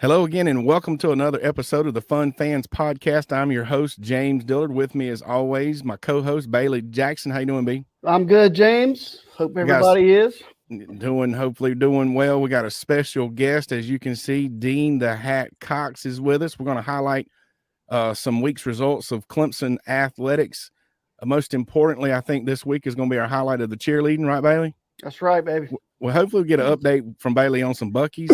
Hello again, and welcome to another episode of the Fun Fans Podcast. I'm your host, James Dillard. With me, as always, my co-host, Bailey Jackson. How you doing, B? I'm good, James. Hope everybody is. Hopefully doing well. We got a special guest. As you can see, Dean the Hat Cox is with us. We're going to highlight some week's results of Clemson athletics. Most importantly, I think this week is going to be our highlight of the cheerleading, right, Bailey? That's right, baby. Well, hopefully we get an update from Bailey on some Buckies.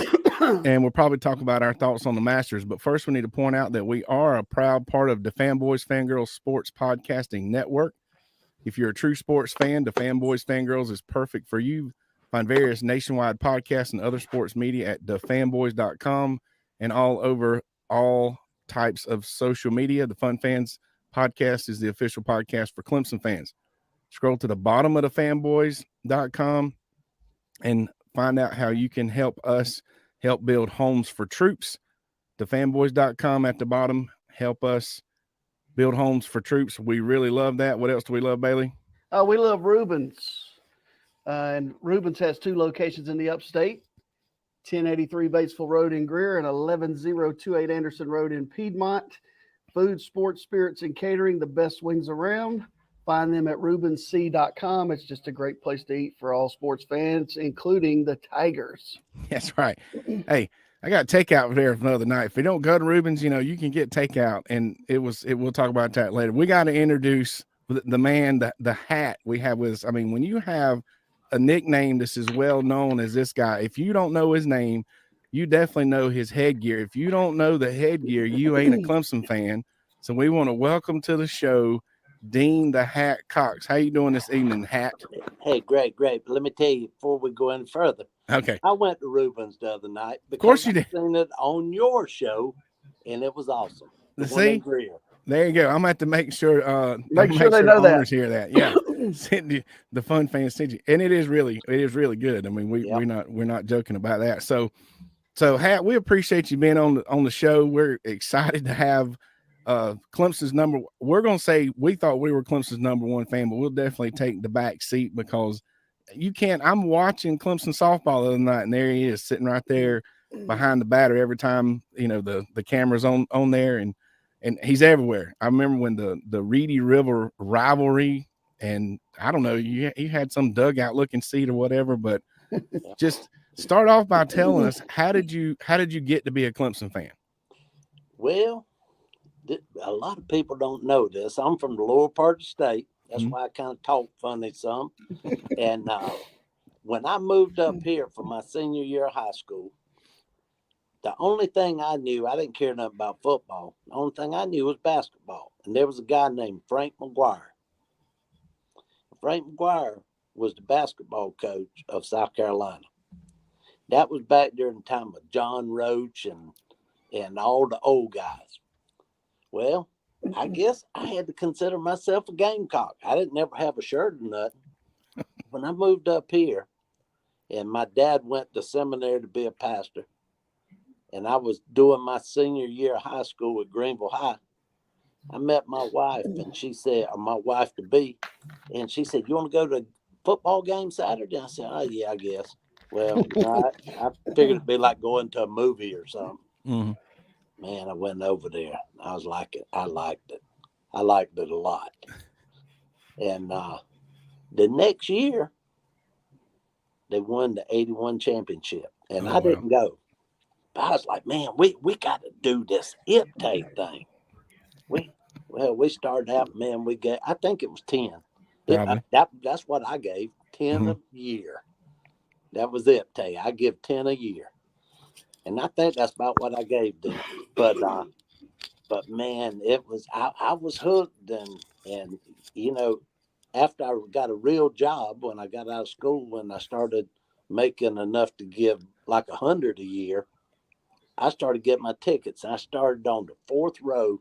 And we'll probably talk about our thoughts on the Masters. But first, we need to point out that we are a proud part of the Fanboys Fangirls Sports Podcasting Network. If you're a true sports fan, the Fanboys Fangirls is perfect for you. Find various nationwide podcasts and other sports media at thefanboys.com and all over all types of social media. The Fun Fans Podcast is the official podcast for Clemson fans. Scroll to the bottom of thefanboys.com and find out how you can help us help build homes for troops. Thefanboys.com at the bottom. Help us build homes for troops. We really love that. What else do we love, Bailey? We love Rubens. And Rubens has two locations in the upstate, 1083 Batesville Road in Greer and 11028 Anderson Road in Piedmont. Food, sports, spirits, and catering, the best wings around. Find them at rubensc.com. It's just a great place to eat for all sports fans, including the Tigers. That's right. Hey, I got takeout there from the other night. If you don't go to Rubens, you can get takeout, and we'll talk about that later. We got to introduce the man, the hat we have with us. I mean, when you have a nickname that's as well known as this guy, if you don't know his name, you definitely know his headgear. If you don't know the headgear, you ain't a Clemson fan. So we want to welcome to the show Dean the Hat Cox. How you doing this evening, Hat? Hey, great. But let me tell you before we go any further. Okay. I went to Rubens the other night. Of course you did. I seen it on your show, and it was awesome. See? There you go. I'm going to have to make sure they know the owners hear that. Yeah. The Fun Fans sent you. And it is really good. I mean, we're not joking about that. So Hat, we appreciate you being on the show. We're excited to have Clemson's we're going to say we thought we were Clemson's number one fan, but we'll definitely take the back seat because I'm watching Clemson softball the other night, and there he is sitting right there behind the batter every time, the camera's on there, and he's everywhere. I remember when the Reedy River rivalry, and I don't know, you had some dugout looking seat or whatever, but just start off by telling us, how did you get to be a Clemson fan? Well, a lot of people don't know this. I'm from the lower part of the state. That's why I kind of talk funny some. And when I moved up here for my senior year of high school, the only thing I knew, I didn't care nothing about football. The only thing I knew was basketball. And there was a guy named Frank McGuire. Frank McGuire was the basketball coach of South Carolina. That was back during the time of John Roach and all the old guys. Well, I guess I had to consider myself a Gamecock. I didn't never have a shirt or nothing. When I moved up here, and my dad went to seminary to be a pastor, and I was doing my senior year of high school at Greenville High, I met my wife, and she said, or my wife to be, and she said, "You want to go to a football game Saturday?" I said, "Oh, yeah, I guess." Well, I figured it'd be like going to a movie or something. Mm-hmm. Man, I went over there. I was like it. I liked it. I liked it a lot. And the next year, they won the 81 championship. And I didn't go. But I was like, man, we got to do this IPTAY thing. We started out, man, I think it was 10. That's what I gave, 10 a year. That was IPTAY. I give 10 a year. And I think that's about what I gave them. But man, it was I was hooked, and after I got a real job when I got out of school, when I started making enough to give like $100 a year, I started getting my tickets. I started on the fourth row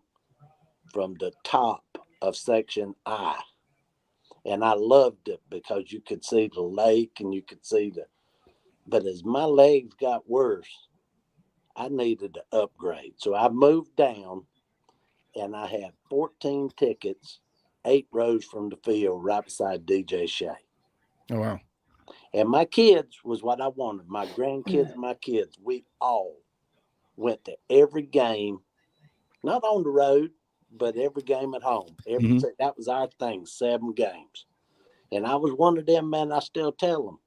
from the top of section I. And I loved it because you could see the lake and you could see but as my legs got worse, I needed to upgrade. So I moved down, and I had 14 tickets, 8 rows from the field right beside DJ Shea. Oh, wow. And my kids was what I wanted. My grandkids and my kids, we all went to every game, not on the road, but every game at home. That was our thing, 7 games. And I was one of them, man. I still tell them.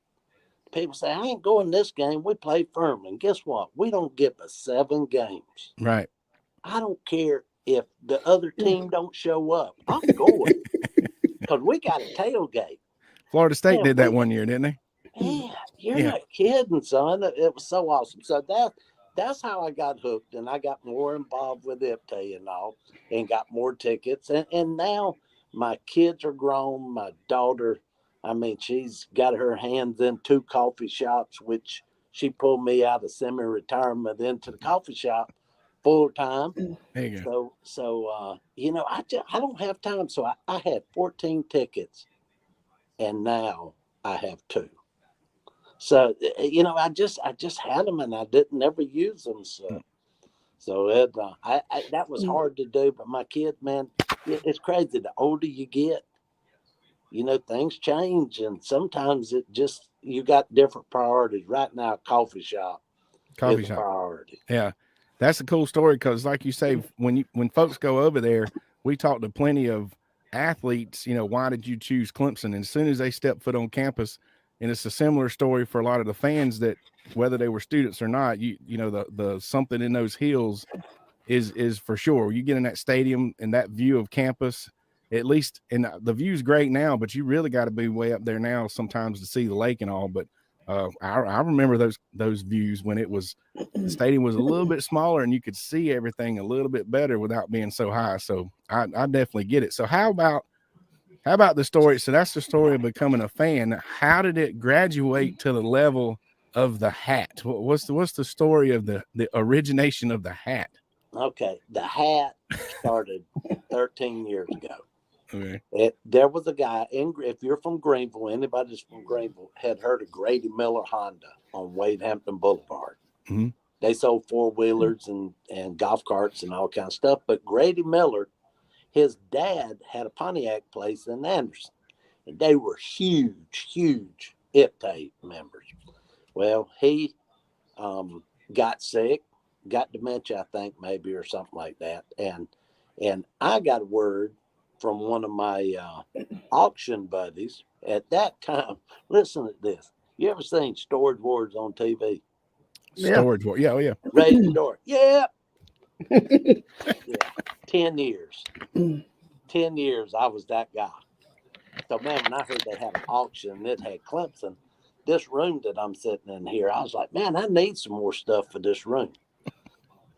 People say, I ain't going this game. We play Furman. Guess what? We don't get but 7 games. Right. I don't care if the other team don't show up. I'm going because we got a tailgate. Florida State did that one year, didn't they? Yeah, you're not kidding, son. It was so awesome. So that's how I got hooked, and I got more involved with IPTAY and all, and got more tickets. And now my kids are grown. My daughter, I mean, she's got her hands in 2 coffee shops, which she pulled me out of semi-retirement into the coffee shop full time. There you go. So I don't have time. So I had 14 tickets, and now I have 2. So, I just had them, and I didn't ever use them. So that was hard to do. But my kid, man, it's crazy. The older you get, things change, and sometimes you got different priorities. Right now, coffee shop is a priority. Yeah, that's a cool story because, like you say, when folks go over there, we talk to plenty of athletes. Why did you choose Clemson? And as soon as they step foot on campus. And it's a similar story for a lot of the fans that whether they were students or not, the something in those hills is for sure. You get in that stadium and that view of campus, at least, and the view's great now, but you really got to be way up there now sometimes to see the lake and all. But I remember those views when the stadium was a little bit smaller and you could see everything a little bit better without being so high. So I definitely get it. So how about the story? So that's the story of becoming a fan. How did it graduate to the level of the hat? What's the story of the origination of the hat? Okay, the hat started 13 years ago. Okay. There was a guy if you're from Greenville, anybody that's from Greenville had heard of Grady Miller Honda on Wade Hampton Boulevard. Mm-hmm. They sold 4-wheelers and golf carts and all kinds of stuff. But Grady Miller, his dad had a Pontiac place in Anderson, and they were huge IPTAY members. Well, he got sick, got dementia, I think, maybe, or something like that. And I got a word from one of my auction buddies at that time. Listen to this. You ever seen Storage Wars on TV? Storage Wars. Yeah, oh yeah. Raise the door. Yeah. 10 years. 10 years, I was that guy. So, man, when I heard they had an auction that had Clemson, this room that I'm sitting in here, I was like, man, I need some more stuff for this room.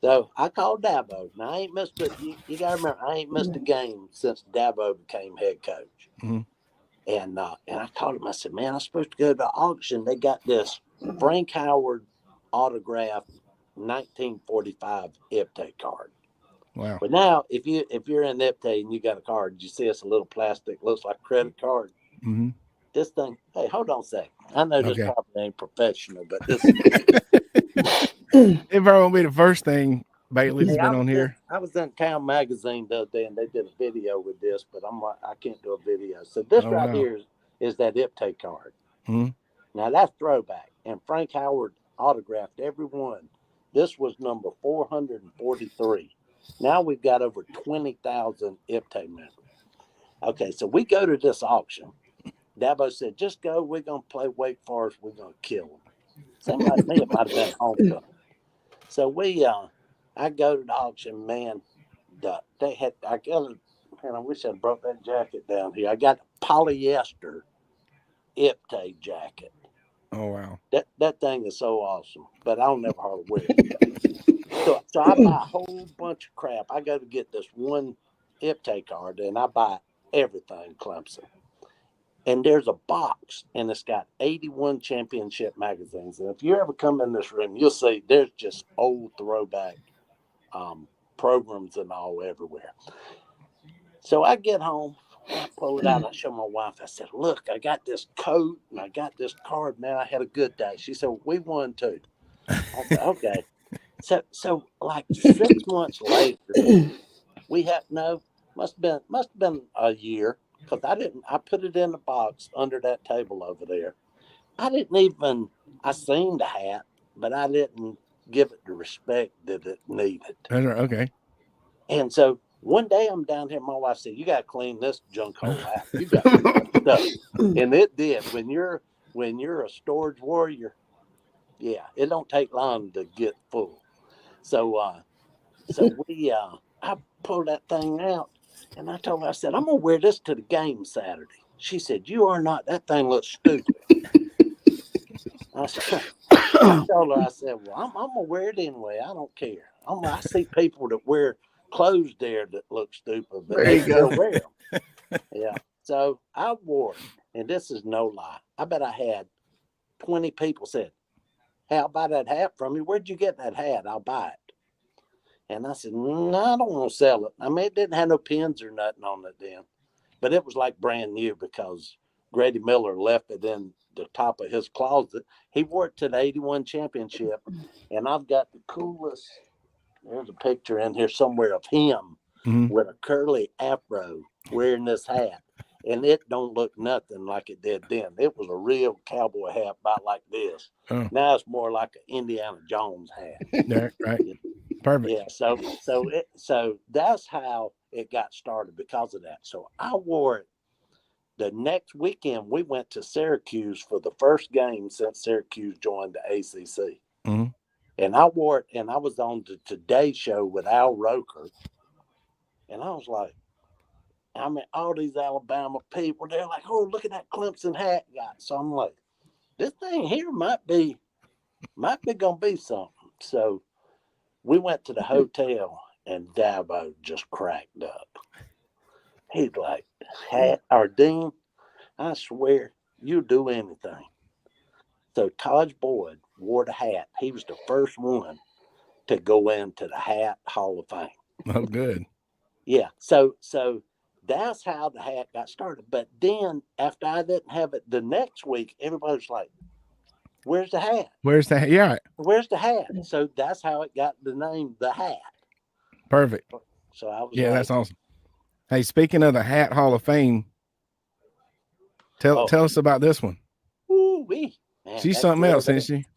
So I called Dabo. Now, I ain't missed it. You got to remember, I ain't missed a game since Dabo became head coach. Mm-hmm. And I called him. I said, man, I'm supposed to go to the auction. They got this Frank Howard autographed 1945 IPTAY card. Wow. But now, if you're in IPTAY and you got a card, you see it's a little plastic, looks like a credit card. Mm-hmm. This thing, hey, hold on a second. I know this probably ain't professional, but this it probably won't be the first thing Bailey's been on here. I was in Town Magazine the other day, and they did a video with this, but I'm like, I can't do a video. So this here is that IPTAY card. Mm-hmm. Now, that's throwback. And Frank Howard autographed every one. This was number 443. Now we've got over 20,000 IPTAY members. Okay, so we go to this auction. Dabo said, just go. We're going to play Wake Forest. We're going to kill them. Same like me, it might have been homecoming. So I go to the auction, man. I wish I'd brought that jacket down here. I got a polyester IPTAY jacket. Oh, wow. That thing is so awesome, but I'll never hardly wear it. So I buy a whole bunch of crap. I go to get this one IPTAY card, and I buy everything Clemson. And there's a box, and it's got 81 championship magazines. And if you ever come in this room, you'll see there's just old throwback programs and all everywhere. So I get home, I pull it out, I show my wife. I said, look, I got this coat, and I got this card, man. I had a good day. She said, we won too. I said, okay. So like 6 months later, must have been a year. Because I put it in the box under that table over there. I seen the hat, but I didn't give it the respect that it needed. That's right. Okay. And so one day I'm down here, my wife said, "You got to clean this junk hole out. You got too much stuff," and it did. When you're a storage warrior, yeah, it don't take long to get full. So I pulled that thing out, and I told her, I said, "I'm gonna wear this to the game Saturday." She said, "You are not. That thing looks stupid." I said, I told her, I said, "Well, I'm gonna wear it anyway. I don't care. I see people that wear clothes there that look stupid, but There they you still go. wear them." Yeah. So I wore it, and this is no lie. I bet I had 20 people said, "Hey, I'll buy that hat from you. Where'd you get that hat? I'll buy it." And I said, "No, I don't want to sell it." I mean, it didn't have no pins or nothing on it then, but it was like brand new because Grady Miller left it in the top of his closet. He wore it to the 81 championship, and I've got the coolest. There's a picture in here somewhere of him with a curly afro wearing this hat, and it don't look nothing like it did then. It was a real cowboy hat about like this. Oh. Now it's more like an Indiana Jones hat. Yeah, right. Perfect. Yeah, so that's how it got started because of that. So I wore it. The next weekend, we went to Syracuse for the first game since Syracuse joined the ACC. Mhm. And I wore it, and I was on the Today Show with Al Roker. And I was like, I mean, all these Alabama people, they're like, "Oh, look at that Clemson hat guy." So I'm like, this thing here might be gonna be something. So we went to the hotel, and Dabo just cracked up. He's like, "Hat or Dean, I swear you'll do anything." So Taj Boyd wore the hat. He was the first one to go into the Hat Hall of Fame. Oh, good. Yeah. So that's how the hat got started. But then after I didn't have it the next week, everybody's like, "Where's the hat? Where's the hat? Yeah. Where's the hat?" So that's how it got the name The Hat. Perfect. So I was Yeah, like, that's awesome. Hey, speaking of the Hat Hall of Fame, tell us about this one. "Ooh-wee, man, She's that something girl else, there." isn't she?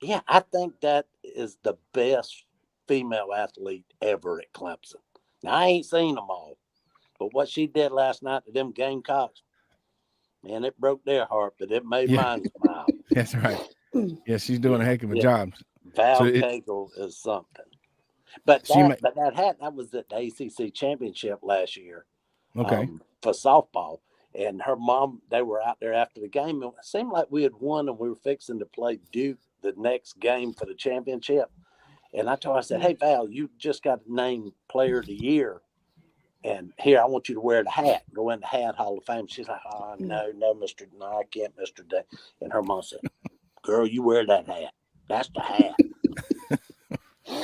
Yeah, I think that is the best female athlete ever at Clemson. Now, I ain't seen them all, but what she did last night to them Gamecocks, man, it broke their heart, but it made mine smile. That's right. Yeah, she's doing a heck of a job. Val Cagle is something. But that hat, that was at the ACC championship last year. Okay. For softball. And her mom, they were out there after the game. And it seemed like we had won and we were fixing to play Duke the next game for the championship. And I told her, I said, "Hey, Val, you just got named Player of the Year. And here, I want you to wear the hat, go in the Hat Hall of Fame." She's like, "Oh, no, I can't, Mr. Day." And her mom said, "Girl, you wear that hat. That's the hat."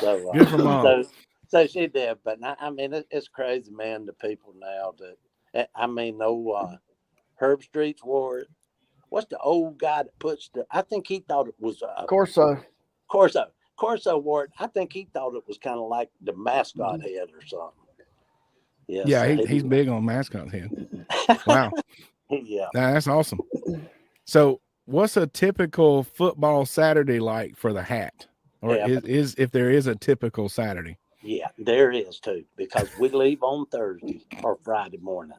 So, Good for mom. So she did. But I mean, it's crazy, man, the people now that, I mean, Herb Streets wore it. What's the old guy that puts I think he thought it was Corso. Corso wore it. I think he thought it was kind of like the mascot head or something. Yes, yeah, he's big on mascot head. Wow. Yeah. That's awesome. So what's a typical football Saturday like for the Hat? Or is if there is a typical Saturday? Yeah, there is too, because we leave on Thursday or Friday morning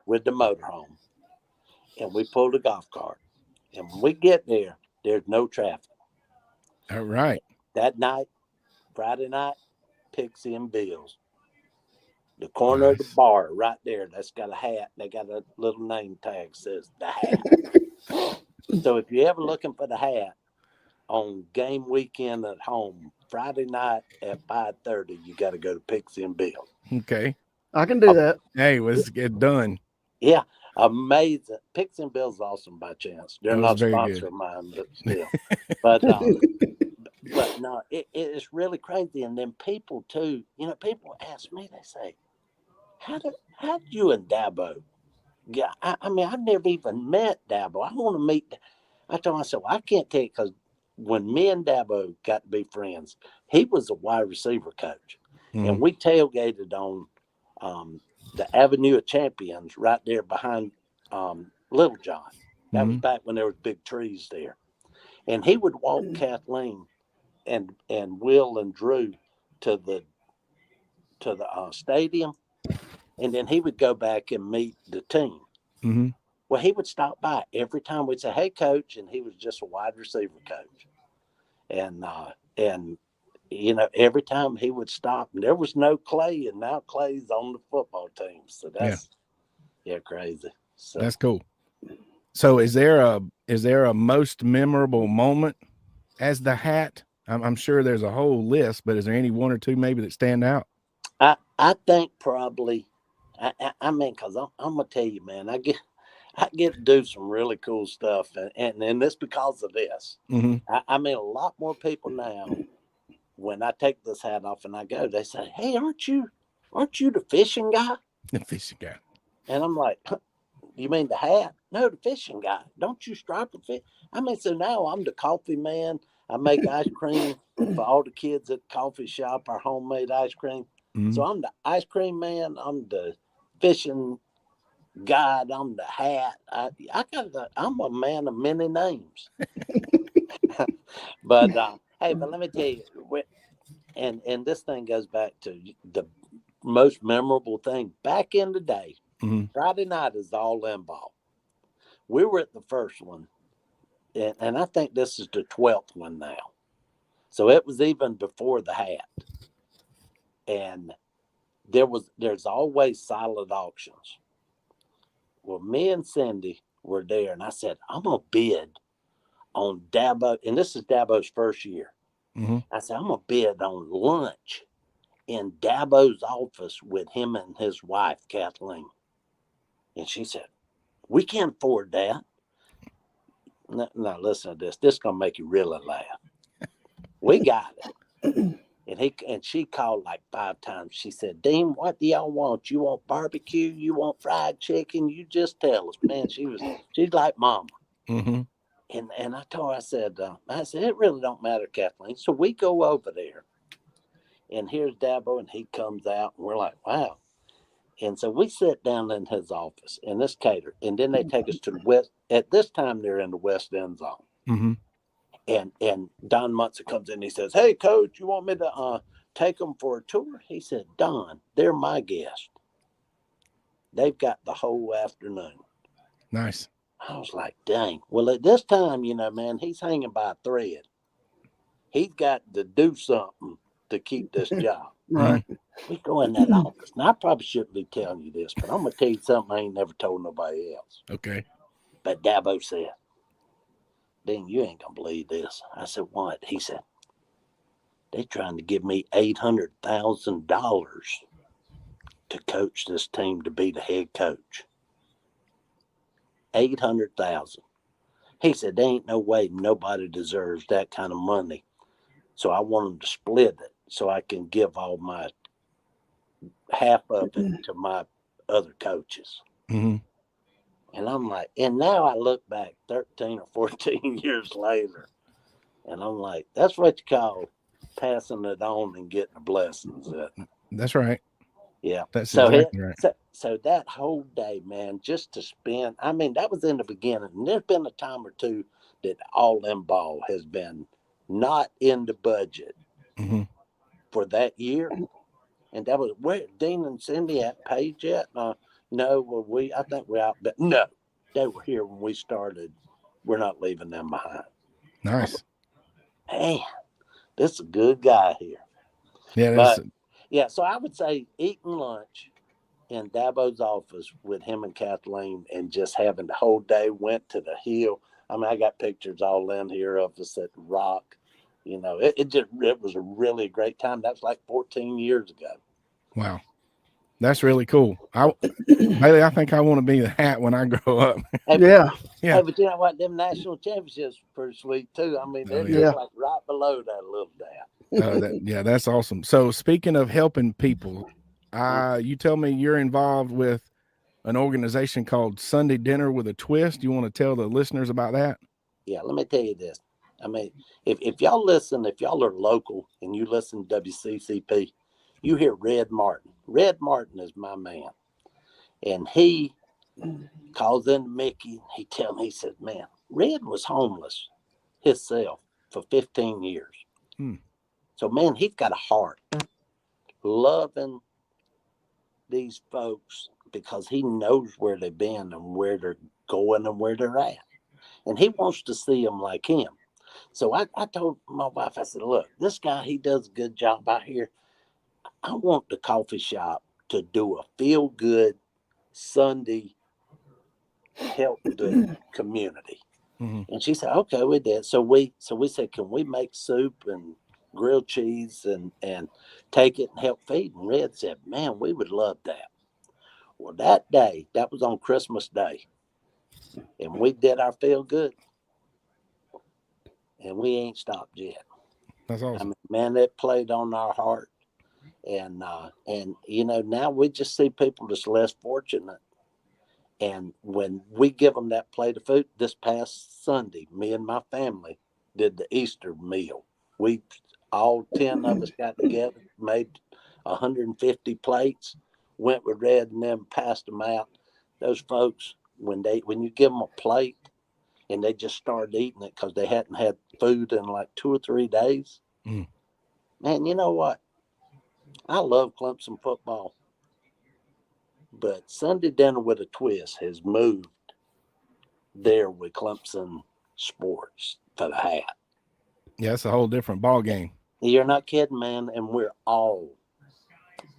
with the motorhome, and we pull the golf cart. And when we get there, there's no traffic. All right. That night, Friday night, Pixie and Bill's. The corner of the bar right there, that's got a hat. They got a little name tag says The Hat. So if you're ever looking for the Hat on game weekend at home, Friday night at 5:30, you got to go to Pixie and Bill. Okay. I can do that. Hey, let's get done. Yeah, amazing. Pixie and Bill's awesome by chance. They're not a sponsor of mine, but still. But no, it's really crazy. And then people too, people ask me, they say, how did you and Dabo? Yeah, I mean, I've never even met Dabo. I want to meet. I told myself, I can't tell you, because when me and Dabo got to be friends, he was a wide receiver coach, and we tailgated on the Avenue of Champions right there behind Little John. That was back when there was big trees there, and he would walk Kathleen Will and Drew to the stadium, and then he would go back and meet the team. Mm-hmm. Well, he would stop by every time. We'd say, "Hey, coach," and he was just a wide receiver coach, and every time he would stop, and there was no Clay, and now Clay's on the football team. So that's crazy. So That's cool. So is there a most memorable moment as the hat? I'm sure there's a whole list, but is there any one or two maybe that stand out? I think probably, I mean, because I'm gonna tell you, man, I get to do some really cool stuff, and this because of this. Mm-hmm. I mean, a lot more people now, when I take this hat off and I go, they say, "Hey, aren't you the fishing guy?" The fishing guy. And I'm like, "You mean the hat?" "No, the fishing guy. Don't you stripe the fish?" I mean, so now I'm the coffee man. I make ice cream for all the kids at the coffee shop, our homemade ice cream. Mm-hmm. So I'm the ice cream man. I'm the fishing guide. I'm the hat. I'm a man of many names. But hey, but let me tell you, and this thing goes back to the most memorable thing back in the day. Mm-hmm. Friday night is all in ball. We were at the first one, and I think this is the 12th one now. So it was even before the hat, and there's always silent auctions. Well, me and Cindy were there, and I said, "I'm gonna bid on Dabo," and this is Dabo's first year. Mm-hmm. I said, "I'm gonna bid on lunch in Dabo's office with him and his wife, Kathleen." And she said, "We can't afford that." No, listen to this. This is gonna make you really laugh. We got it. And she called like 5 times. She said, "Dean, what do y'all want? You want barbecue? You want fried chicken? You just tell us." Man, she's like mama. Mm-hmm. And I told her, I said, "It really don't matter, Kathleen." So we go over there, and here's Dabo, and he comes out, and we're like, wow. And so we sit down in his office, and this catered, and then they take us to the west. At this time, they're in the west end zone. Mm-hmm. And Don Munson comes in, and he says, "Hey, coach, you want me to take them for a tour?" He said, "Don, they're my guest. They've got the whole afternoon." Nice. I was like, dang. Well, at this time, man, he's hanging by a thread. He's got to do something to keep this job. Right. We go in that office. Now, I probably shouldn't be telling you this, but I'm going to tell you something I ain't never told nobody else. Okay. But Dabo said, "Dean, you ain't going to believe this." I said, "What?" He said, "They trying to give me $800,000 to coach this team to be the head coach." $800,000. He said, "There ain't no way nobody deserves that kind of money. So I want them to split it so I can give all my half of it to my other coaches." Mm-hmm. And I'm like, and now I look back 13 or 14 years later, and I'm like, that's what you call passing it on and getting the blessings. That's right. Yeah. That's so exactly right. So that whole day, man, just to spend, I mean, that was in the beginning. And there's been a time or two that all in ball has been not in the budget Mm-hmm. for that year. And that was where Dean and Cindy at paid yet? No, well, I think we're out, but no, they were here when we started. We're not leaving them behind. Nice. Man, this is a good guy here. Yeah. But yeah, so I would say eating lunch in Dabo's office with him and Kathleen and just having the whole day, went to the hill. I mean, I got pictures all in here of us at the Rock. It was a really great time. That was like 14 years ago. Wow. That's really cool. Bailey, I think I want to be the hat when I grow up. Yeah. Hey, but you know what? Them national championships were pretty sweet too. I mean, they're just like right below that little dab. That's awesome. So speaking of helping people, you tell me you're involved with an organization called Sunday Dinner with a Twist. You want to tell the listeners about that? Yeah, let me tell you this. I mean, if y'all are local and you listen to WCCP, you hear Red Martin. Red Martin is my man. And he calls in Mickey. He tells me, he said, "Man, Red was homeless himself for 15 years. So, man, he's got a heart, loving these folks because he knows where they've been and where they're going and where they're at. And he wants to see them like him. So I told my wife, I said, look, this guy, he does a good job out here. I want the coffee shop to do a feel-good Sunday, help the community. And she said, okay, we did. So we said, can we make soup and grilled cheese and take it and help feed? And Red said, man, we would love that. Well, that day, that was on Christmas Day, and we did our feel good, and we ain't stopped yet. That's awesome. I mean, man, that played on our heart, and you know, now we just see people that's less fortunate, and when we give them that plate of food, this past Sunday, me and my family did the Easter meal. We all 10 of us got together, made 150 plates. Went with Red and them, passed them out. Those folks, when you give them a plate and they just started eating it because they hadn't had food in like 2 or 3 days, man, you know what? I love Clemson football, but Sunday Dinner with a Twist has moved there with Clemson sports for the hat. Yeah, it's a whole different ball game. You're not kidding, man, and we're all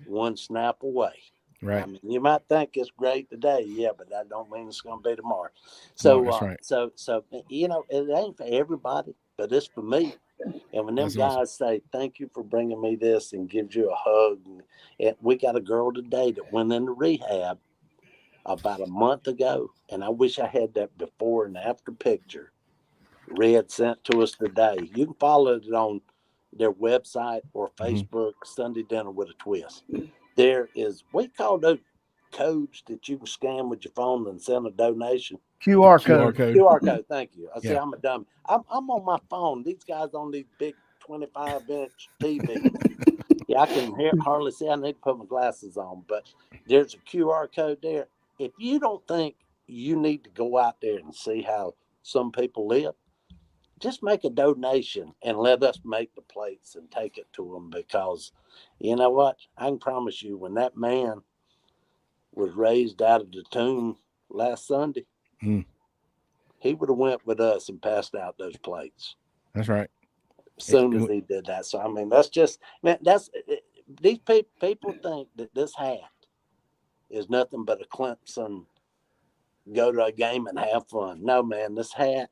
one snap away. Right. I mean, you might think it's great today, yeah, but that don't mean it's going to be tomorrow. So, that's right. so you know, it ain't for everybody, but it's for me. And when them That's guys awesome. say, "Thank you for bringing me this," and gives you a hug, and we got a girl today that went into rehab about a month ago, and I wish I had that before and after picture. Red sent to us today. You can follow it on their website or Facebook, Sunday Dinner with a Twist. There is, we call those codes that you can scan with your phone and send a donation. QR code. QR code. Thank you. I say Yeah. I'm a dummy. I'm on my phone. These guys on these big 25-inch TVs. Yeah, I can hardly see. I need to put my glasses on, but there's a QR code there. If you don't think you need to go out there and see how some people live, just make a donation and let us make the plates and take it to them, because you know what? I can promise you, when that man was raised out of the tomb last Sunday, he would have went with us and passed out those plates. That's right. As soon as he did that. So, I mean, that's just, man, these people think that this hat is nothing but a Clemson go to a game and have fun. No, man, this hat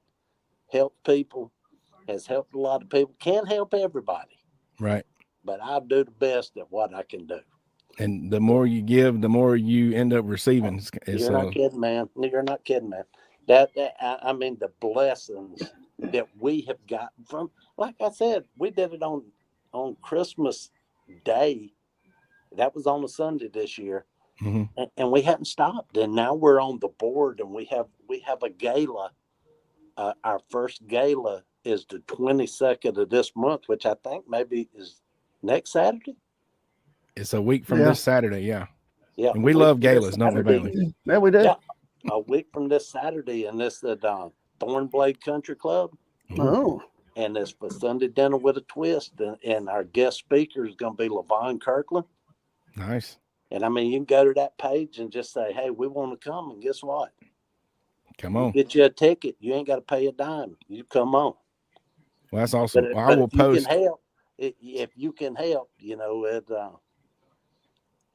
helps people, has helped a lot of people. Can't help everybody. Right. But I'll do the best at what I can do. And the more you give, the more you end up receiving. You're not kidding, man. You're not kidding, man. I mean, the blessings that we have gotten from, like I said, we did it on Christmas Day. That was on a Sunday this year, and we hadn't stopped. And now we're on the board, and we have a gala. Our first gala is the 22nd of this month, which I think maybe is next Saturday. It's a week from this Saturday, yeah. Yeah, and we love galas, don't we, Bailey? Yeah, we do. Yeah, a week from this Saturday, and this at Thornblade Country Club. Oh. And it's for Sunday Dinner with a Twist, and our guest speaker is going to be LaVon Kirkland. Nice. And I mean, you can go to that page and just say, "Hey, we want to come," and guess what? Come on. Get you a ticket. You ain't got to pay a dime. You come on. Well, that's awesome. But, well, I will post. You can help, if you can help, you know,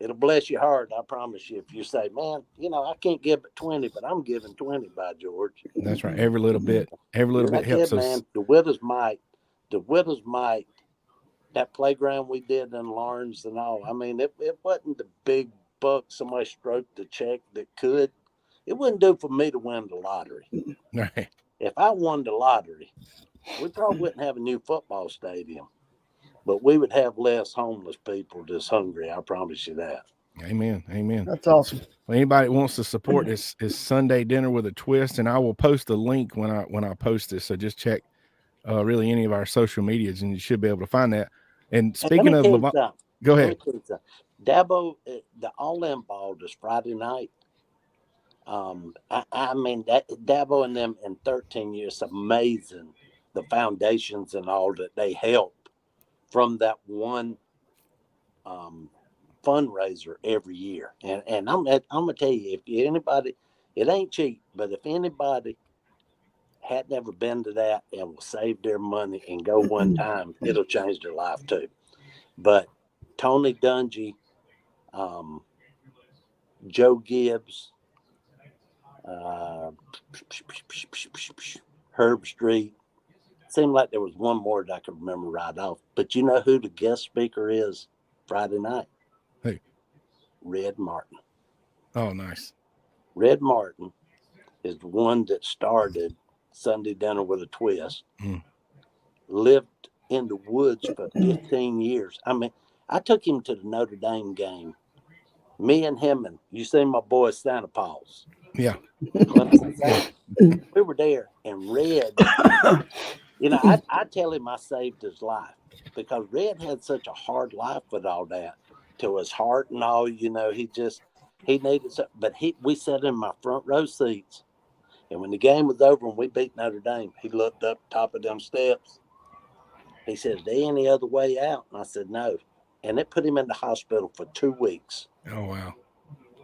it'll bless your heart. I promise you. If you say, "Man, you know, I can't give but 20, but I'm giving 20, by George." That's right. Every little bit helps us. Man, the widow's mite. That playground we did in Lawrence and all. I mean, it wasn't the big buck somebody stroked the check that could. It wouldn't do for me to win the lottery. Right. If I won the lottery, we probably wouldn't have a new football stadium, but we would have less homeless people that's hungry. I promise you that. Amen. Amen. That's awesome. Well, anybody that wants to support this is Sunday Dinner with a Twist, and I will post the link when I post this. So just check really any of our social medias, and you should be able to find that. And speaking of LeVon, go ahead. Dabo, the All-In Ball is Friday night. I mean, that Dabo and them in 13 years, amazing the foundations and all that they help from that one fundraiser every year. And I'm gonna tell you, if anybody, it ain't cheap, but if anybody had never been to that and will save their money and go one time, it'll change their life too. But Tony Dungy, Joe Gibbs, Herb Street. Seemed like there was one more that I could remember right off. But you know who the guest speaker is Friday night? Who? Red Martin. Oh, nice. Red Martin is the one that started Sunday Dinner with a Twist. Lived in the woods for 15 years. I mean, I took him to the Notre Dame game. Me and him, and you see my boy Santa Paul's. Yeah. Clemson Santa. We were there, and Red, you know, I tell him I saved his life because Red had such a hard life with all that, to his heart and all. You know, he needed something. But we sat in my front row seats, and when the game was over and we beat Notre Dame, he looked up top of them steps. He said, "Is there any other way out?" And I said, "No." And it put him in the hospital for 2 weeks. Oh, wow.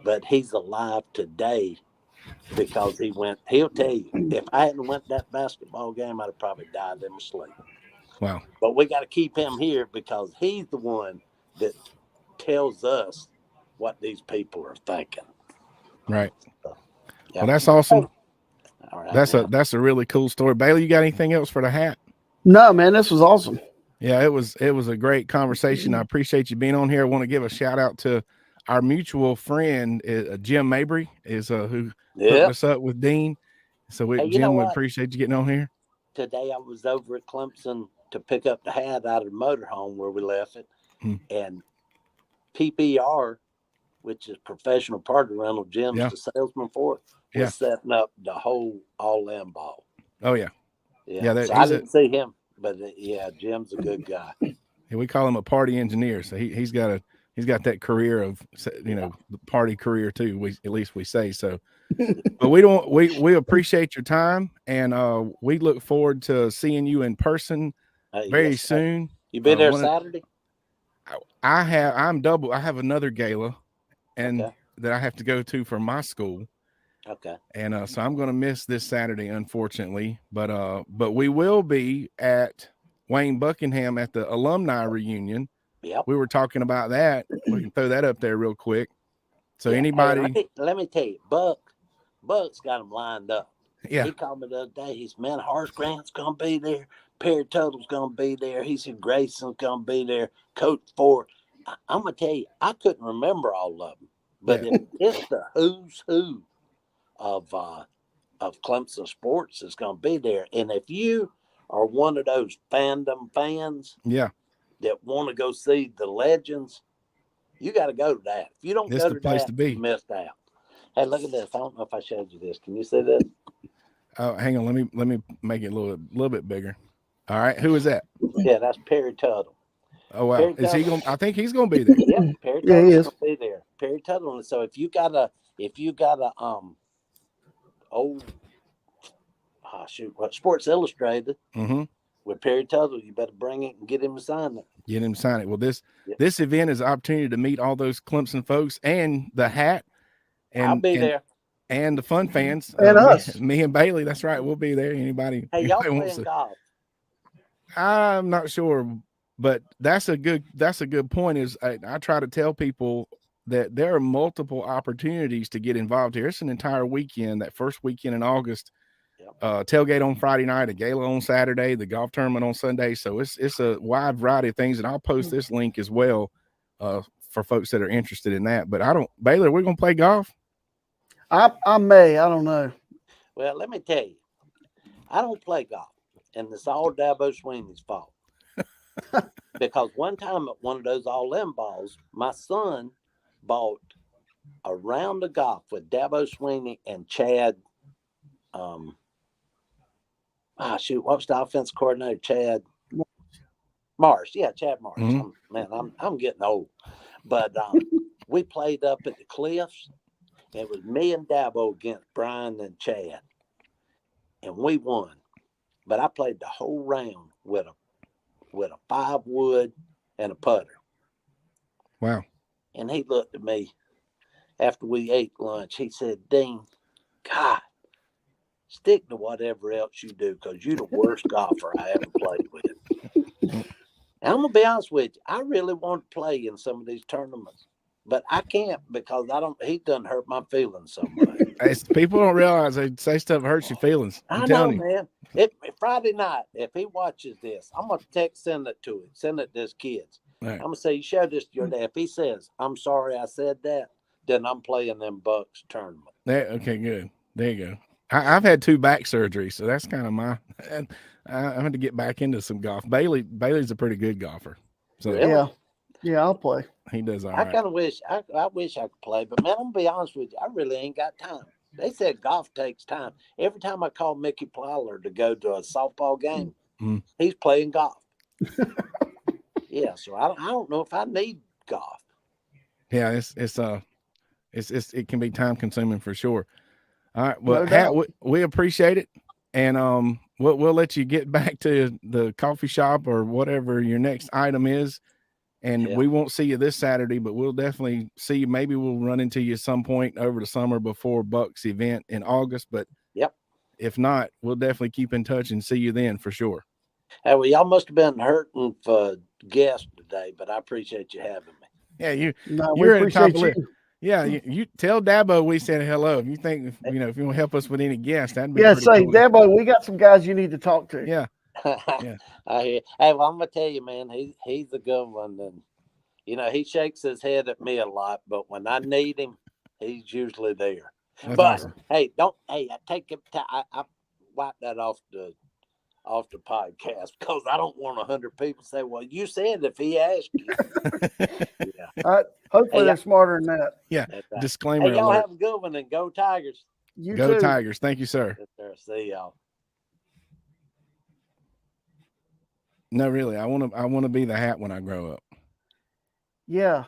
But he's alive today because he'll tell you, if I hadn't went to that basketball game, I'd have probably died in my sleep. Wow. But we got to keep him here because he's the one that tells us what these people are thinking. Right. So, yeah. Well, that's awesome. All right, That's a really cool story. Bailey, you got anything else for the hat? No, man, this was awesome. Yeah, it was a great conversation. I appreciate you being on here. I want to give a shout out to our mutual friend, Jim Mabry, who hooked us up with Dean. So Jim, we appreciate you getting on here. Today I was over at Clemson to pick up the hat out of the motorhome where we left it. And PPR, which is Professional Party Rental, Jim's the salesman for it, was setting up the whole all-in ball. Oh, yeah. So I didn't see him, but Jim's a good guy. We call him a party engineer. So he's got that career of, the party career too. At least we say so. But we appreciate your time, and we look forward to seeing you in person very soon. You be there Saturday? I have another gala, and that I have to go to for my school. Okay. And so I'm going to miss this Saturday, unfortunately. But we will be at Wayne Buckingham at the alumni reunion. Yep. We were talking about that. We can throw that up there real quick. So anybody, hey, let me tell you, Buck's got them lined up. Yeah. He called me the other day. He said, "Man, Horace Grant's gonna be there. Perry Tuttle's gonna be there." He said, "Grayson's gonna be there. Coach Ford." I'm gonna tell you, I couldn't remember all of them, but it's the who's who of Clemson sports is gonna be there. And if you are one of those fandom fans, that want to go see the legends, you got to go to that. If you don't go to that, you missed out. Hey, look at this. I don't know if I showed you this. Can you see this? Oh, hang on. Let me make it a little bit bigger. All right. Who is that? Yeah, that's Perry Tuttle. Oh, wow. Is he going? I think he's going to be there. Yeah, Perry Tuttle's going to be there. Perry Tuttle. So if you got a Sports Illustrated with Perry Tuttle, you better bring it and get him to sign it. Get him to sign it. Well, this event is an opportunity to meet all those Clemson folks and the hat. And I'll be there. And the fun fans. And us. Me and Bailey. That's right. We'll be there. Anybody y'all wants playing golf? I'm not sure, but that's a good point. Is I try to tell people that there are multiple opportunities to get involved here. It's an entire weekend, that first weekend in August. Tailgate on Friday night, a gala on Saturday, the golf tournament on Sunday. So it's a wide variety of things, and I'll post this link as well for folks that are interested in that. But Baylor, we're gonna play golf. I don't know. Well, let me tell you, I don't play golf, and it's all Dabo Sweeney's fault. Because one time at one of those all-in balls, my son bought a round of golf with Dabo Sweeney and Chad. What was the offense coordinator? Chad Marsh. Yeah, Chad Marsh. I'm getting old. But we played up at the Cliffs. It was me and Dabo against Brian and Chad. And we won. But I played the whole round with with a 5-wood and a putter. Wow. And he looked at me after we ate lunch. He said, Dean, God, stick to whatever else you do because you're the worst golfer I ever played with. And I'm going to be honest with you. I really want to play in some of these tournaments, but I can't because he done hurt my feelings so much. People don't realize they say stuff that hurts your feelings. I know, man. Friday night, if he watches this, I'm going to send it to him, send it to his kids. Right. I'm going to say, you show this to your dad. If he says, I'm sorry I said that, then I'm playing them Bucks tournament. Okay, good. There you go. I've had 2 back surgeries, so that's kind of my. I had to get back into some golf. Bailey's a pretty good golfer. So really? Yeah, I'll play. He does all right. I kind of wish I wish I could play, but man, I'm gonna be honest with you, I really ain't got time. They said golf takes time. Every time I call Mickey Plowler to go to a softball game, he's playing golf. Yeah, so I don't know if I need golf. Yeah, it can be time consuming for sure. All right, well, Hat, we appreciate it, and we'll let you get back to the coffee shop or whatever your next item is, and we won't see you this Saturday, but we'll definitely see you. Maybe we'll run into you at some point over the summer before Buck's event in August, but if not, we'll definitely keep in touch and see you then for sure. Hey, well, y'all must have been hurting for guests today, but I appreciate you having me. Yeah, you're at the top of the list. Yeah, you tell Dabo we said hello. If you think, if you want to help us with any guests, that'd be say, cool. Dabo, we got some guys you need to talk to. Yeah. I hear. Hey, well, I'm gonna tell you, man, he's a good one, and he shakes his head at me a lot, but when I need him, he's usually there. That's but awesome. I take him. I wipe that off the podcast because I don't want 100 people say, "Well, you said if he asked you." Hopefully they're smarter than that. Yeah. Disclaimer. Hey, y'all have a good one and go Tigers. You go too. Tigers. Thank you, sir. See y'all. No, really, I want to be the Hat when I grow up. Yeah.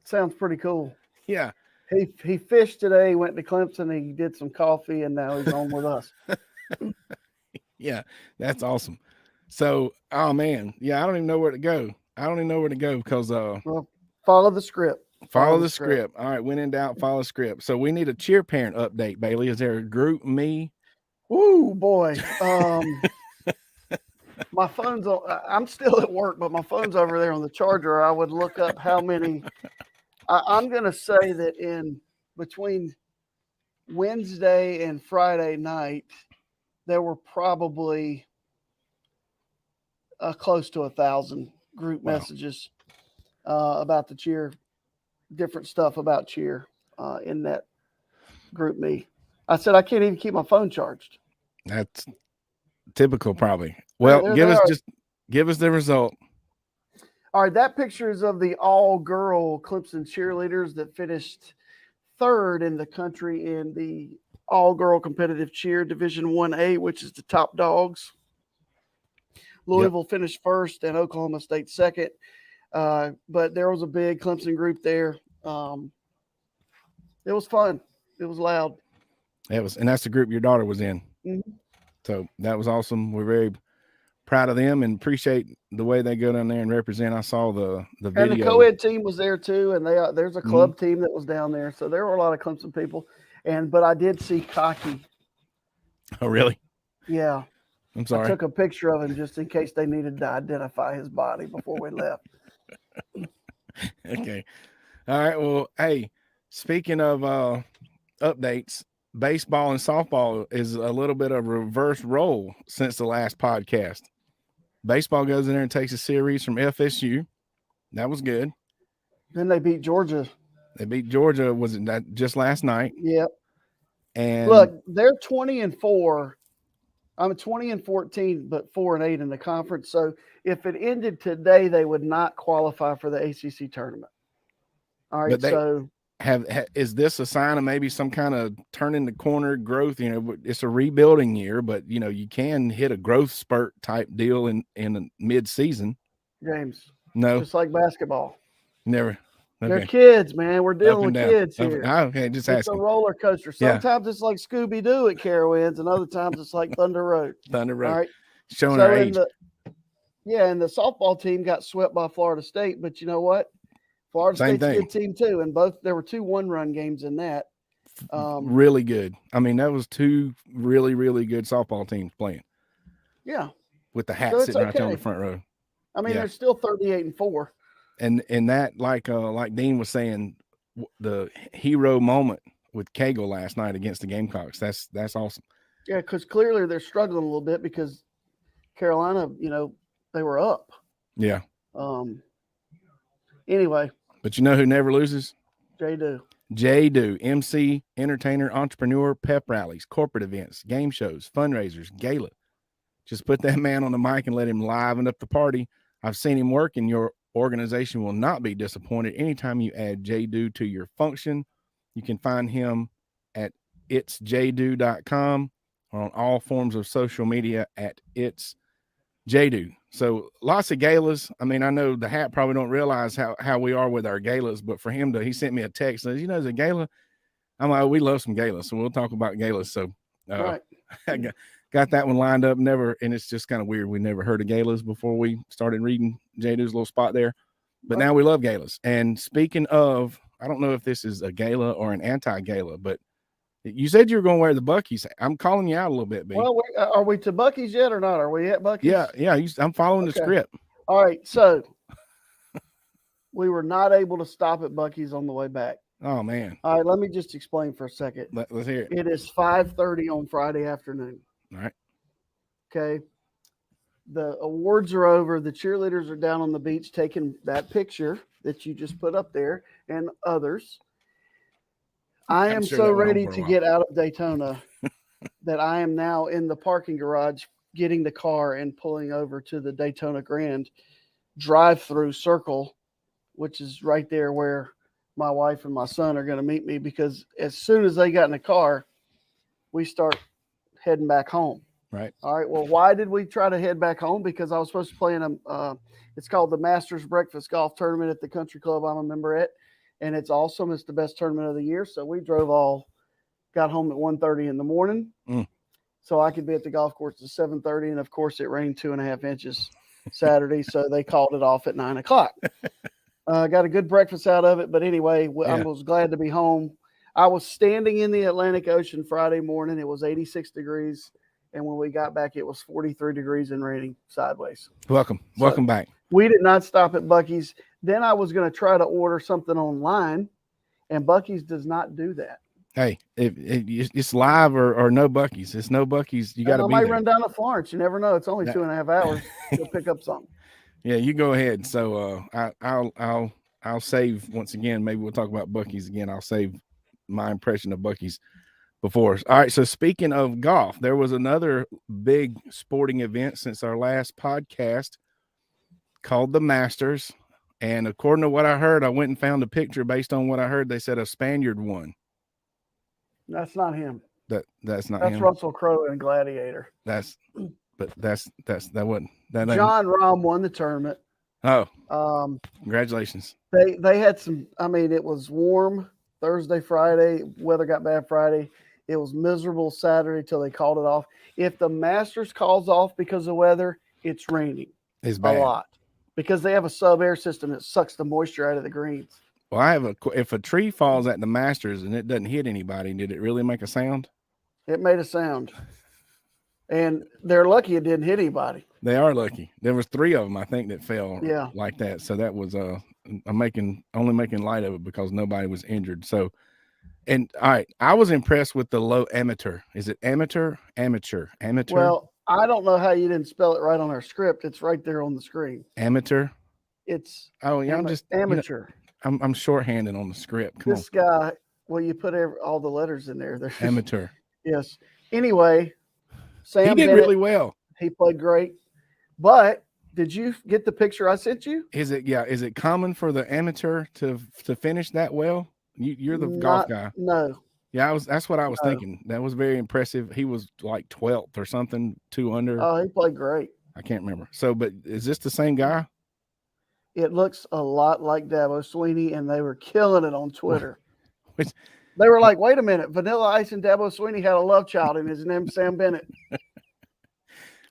Sounds pretty cool. Yeah. He fished today, went to Clemson, he did some coffee, and now he's on with us. Yeah, that's awesome. So, oh man, yeah, I don't even know where to go. Because well, follow the script. Follow the script. All right, when in doubt, follow the script. So we need a cheer parent update, Bailey. Is there a group me? Ooh, boy. My phone's on. I'm still at work, but my phone's over there on the charger. I would look up how many. I'm going to say that in between Wednesday and Friday night, there were probably close to 1,000 group messages about the cheer, different stuff about cheer in that group me. I said, I can't even keep my phone charged. That's typical, probably. Well, give us the result. All right, that picture is of the all-girl Clemson cheerleaders that finished 3rd in the country in the all-girl competitive cheer Division 1A, which is the top dogs. Louisville finished 1st and Oklahoma State 2nd. But there was a big Clemson group there. It was fun. It was loud. And that's the group your daughter was in. Mm-hmm. So that was awesome. We're very proud of them and appreciate the way they go down there and represent. I saw the video. And the co-ed team was there too, and there's a club team that was down there. So there were a lot of Clemson people. But I did see Cocky. Oh, really? Yeah. I'm sorry. I took a picture of him just in case they needed to identify his body before we left. Okay. All right. Well, hey, speaking of updates, baseball and softball is a little bit of a reverse role since the last podcast. Baseball goes in there and takes a series from FSU. That was good. Then they beat Georgia. Was it that just last night? Yep. And look, they're 20-4. I'm 20-14, but 4-8 in the conference. So if it ended today, they would not qualify for the ACC tournament. All right. So is this a sign of maybe some kind of turning the corner growth? It's a rebuilding year, but you can hit a growth spurt type deal in the mid-season. James. No. Just like basketball. Never. Okay. They're kids, man. We're dealing with kids here. Okay, just asking. It's a roller coaster. Sometimes it's like Scooby-Doo at Carowinds, and other times it's like Thunder Road. Thunder Road. All right. Showing So our in age. and the softball team got swept by Florida State, but you know what? Florida Same State's a thing. good team too, and there were 2 1-run games in that. Really good. I mean, that was 2 really, really good softball teams playing. Yeah. With the hat So it's sitting right there on the okay. front row. I mean, Yeah. they're still 38-4. And that, like Dean was saying, the hero moment with Cagle last night against the Gamecocks. That's awesome. Yeah, because clearly they're struggling a little bit because Carolina, they were up. Yeah. Anyway. But you know who never loses? J-Do, MC, entertainer, entrepreneur, pep rallies, corporate events, game shows, fundraisers, gala. Just put that man on the mic and let him liven up the party. I've seen him work, and your organization will not be disappointed anytime you add J-Do to your function. You can find him at itsjdo.com or on all forms of social media at itsjdo. So lots of galas. I mean, I know the hat probably don't realize how we are with our galas, but for him he sent me a text and says, there's a gala. I'm like, we love some galas, so we'll talk about galas. So right. I got that one lined up. And it's just kind of weird. We never heard of galas before we started reading J-Do's little spot there, but now we love galas. And speaking of, I don't know if this is a gala or an anti-gala, but you said you were going to wear the Buc-ee's. I'm calling you out a little bit, B. Well, are we to Buc-ee's yet or not? Are we at Buc-ee's? Yeah. I'm following the script. All right. So we were not able to stop at Buc-ee's on the way back. Oh, man. All right. Let me just explain for a second. Let's hear it. It is 5:30 on Friday afternoon. All right. Okay. The awards are over. The cheerleaders are down on the beach taking that picture that you just put up there and others. I am so ready to get out of Daytona that I am now in the parking garage getting the car and pulling over to the Daytona Grand drive-through circle, which is right there where my wife and my son are going to meet me, because as soon as they got in the car, we start heading back home. Right. All right. Well, why did we try to head back home? Because I was supposed to play in it's called the Masters Breakfast Golf Tournament at the country club I'm a member at. And it's awesome. It's the best tournament of the year. So we got home at 1:30 in the morning. So I could be at the golf course at 7:30. And of course it rained 2.5 inches Saturday. So they called it off at 9:00. Got a good breakfast out of it. But anyway, I was glad to be home. I was standing in the Atlantic Ocean Friday morning. It was 86 degrees. And when we got back, it was 43 degrees and raining sideways. Welcome back. We did not stop at Buc-ee's. Then I was going to try to order something online, and Buc-ee's does not do that. Hey, if it's live or no Buc-ee's, it's no Buc-ee's. You got to be there. I might run down to Florence. You never know. It's only 2.5 hours to pick up something. Yeah, you go ahead. So I'll save once again. Maybe we'll talk about Buc-ee's again. I'll save my impression of Buc-ee's before. All right. So speaking of golf, there was another big sporting event since our last podcast called the Masters. And according to what I heard, I went and found a picture based on what I heard. They said a Spaniard won. That's not him. That's not him. That's Russell Crowe in Gladiator. That wasn't that. John Rahm won the tournament. Oh, congratulations. They had some, it was warm Thursday, Friday. Weather got bad Friday. It was miserable Saturday till they called it off. If the Masters calls off because of weather, it's raining. It's bad. A lot. Because they have a sub-air system that sucks the moisture out of the greens. Well, if a tree falls at the Masters and it doesn't hit anybody, did it really make a sound? It made a sound. And they're lucky it didn't hit anybody. They are lucky. There was 3 of them, I think, that fell like that. So that was I'm only making light of it because nobody was injured. So, and all right, I was impressed with the low amateur. Is it amateur? Well, I don't know how you didn't spell it right on our script. It's right there on the screen. Amateur. It's I'm just amateur. I'm shorthanded on the script. Come this guy. Well, you put all the letters in there. There's amateur. Yes. Anyway, Sam he did Bennett, really well. He played great. But did you get the picture I sent you? Is it common for the amateur to finish that well? You're the golf guy. No. Yeah, that's what I was thinking. That was very impressive. He was like 12th or something, 2 under. Oh, he played great. I can't remember. So, but is this the same guy? It looks a lot like Dabo Swinney, and they were killing it on Twitter. They were like, wait a minute, Vanilla Ice and Dabo Swinney had a love child, and his name's Sam Bennett.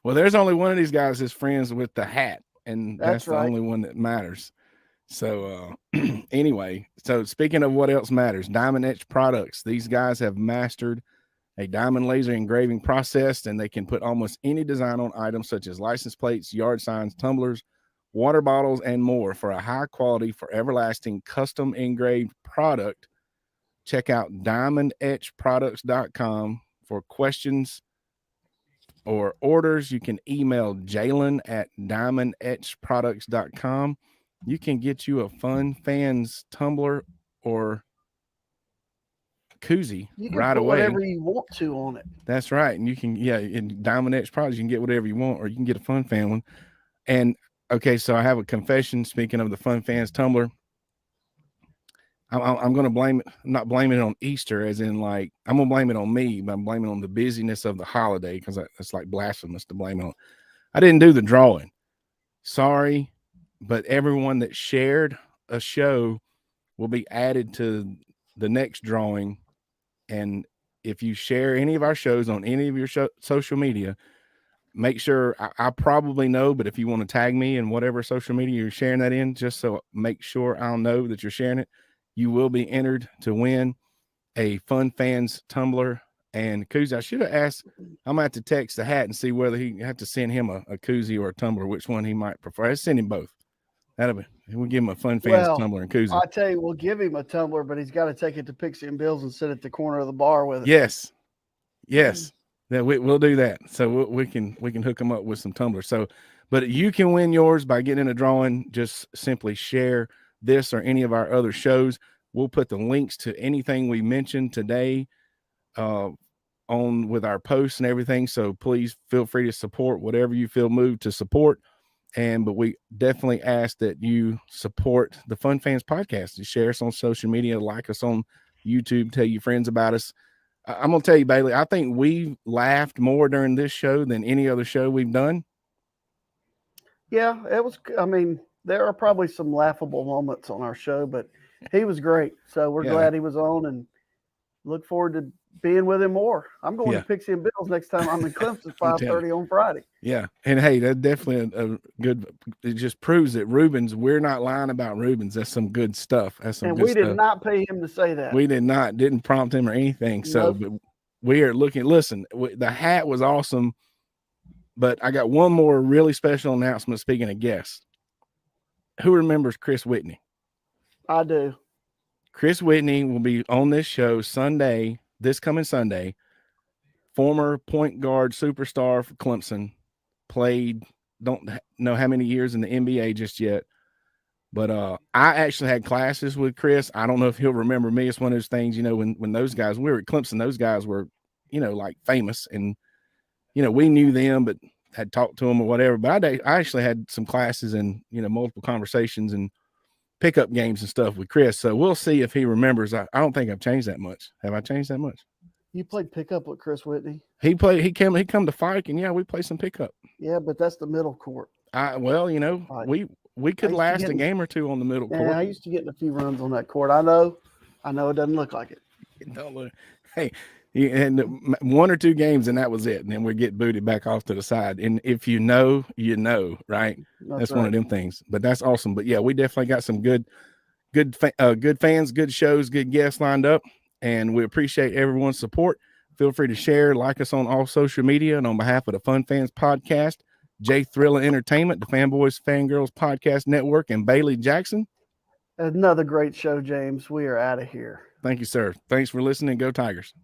Well, there's only one of these guys is friends with the hat, and that's the right. only one that matters. So anyway, so speaking of what else matters, Diamond Etch Products. These guys have mastered a diamond laser engraving process, and they can put almost any design on items such as license plates, yard signs, tumblers, water bottles, and more for a high quality, forever lasting, custom engraved product. Check out diamondetchproducts.com for questions or orders. You can email Jalen at diamondetchproducts.com. You can get you a Fun Fans tumbler or koozie You can right put away. whatever you want to on it. That's right. And you can, in Diamond Etch Products, you can get whatever you want, or you can get a Fun Fan one. And okay, so I have a confession. Speaking of the Fun Fans tumbler, I'm going to blame it, not blame it on Easter, as in like, I'm going to blame it on me, but I'm blaming it on the busyness of the holiday, because it's like blasphemous to blame it on. I didn't do the drawing. Sorry, but everyone that shared a show will be added to the next drawing. And if you share any of our shows on any of your social media, make sure I probably know, but if you want to tag me in whatever social media you're sharing that in, just so make sure I'll know that you're sharing it, you will be entered to win a Fun Fans tumbler and koozie. I should have asked, I'm gonna have to text the hat and see whether he had to send him a koozie or a tumbler, which one he might prefer. I send him both. We'll give him a Fun Fans tumbler and koozie. I tell you, we'll give him a tumbler, but he's got to take it to Pixie and Bill's and sit at the corner of the bar with it. Yes. Yeah, we'll do that. So we can hook him up with some tumblers. So, but you can win yours by getting in a drawing. Just simply share this or any of our other shows. We'll put the links to anything we mentioned today on with our posts and everything. So please feel free to support whatever you feel moved to support. But we definitely ask that you support the Fun Fans podcast and share us on social media, like us on YouTube, tell your friends about us. I'm going to tell you, Bailey, I think we laughed more during this show than any other show we've done. Yeah, it was, I mean, there are probably some laughable moments on our show, but he was great. So we're glad he was on and look forward to being with him more. I'm going to Pixie and Bill's next time I'm in Clemson, 5:30 on Friday. Yeah. And hey, that's definitely a good, it just proves that Rubens, we're not lying about Rubens. That's some good stuff. That's some good stuff. And we did not pay him to say that. We didn't prompt him or anything. So but we are listen, the hat was awesome, but I got one more really special announcement. Speaking of guests, who remembers Chris Whitney? I do. Chris Whitney will be on this show this coming Sunday. Former point guard superstar for Clemson, played, don't know how many years in the NBA just yet. But I actually had classes with Chris. I don't know if he'll remember me. It's one of those things, when those guys, we were at Clemson, those guys were, like famous, and, we knew them, but had talked to them or whatever. But I actually had some classes and, multiple conversations and pickup games and stuff with Chris. So we'll see if he remembers. I don't think I've changed that much. Have I changed that much? You played pickup with Chris Whitney? He come to Fike, and we played some pickup. Yeah, but that's the middle court. We could last a game or two on the middle court. I used to get in a few runs on that court. I know it doesn't look like it. It don't look. Hey, and one or two games, and that was it. And then we get booted back off to the side. And if you know, right? That's right. One of them things. But that's awesome. But yeah, we definitely got some good fans, good shows, good guests lined up, and we appreciate everyone's support. Feel free to share, like us on all social media, and on behalf of the Fun Fans podcast, Jay Thriller Entertainment, the Fanboys Fangirls Podcast Network, and Bailey Jackson. Another great show, James. We are out of here. Thank you, sir. Thanks for listening. Go Tigers.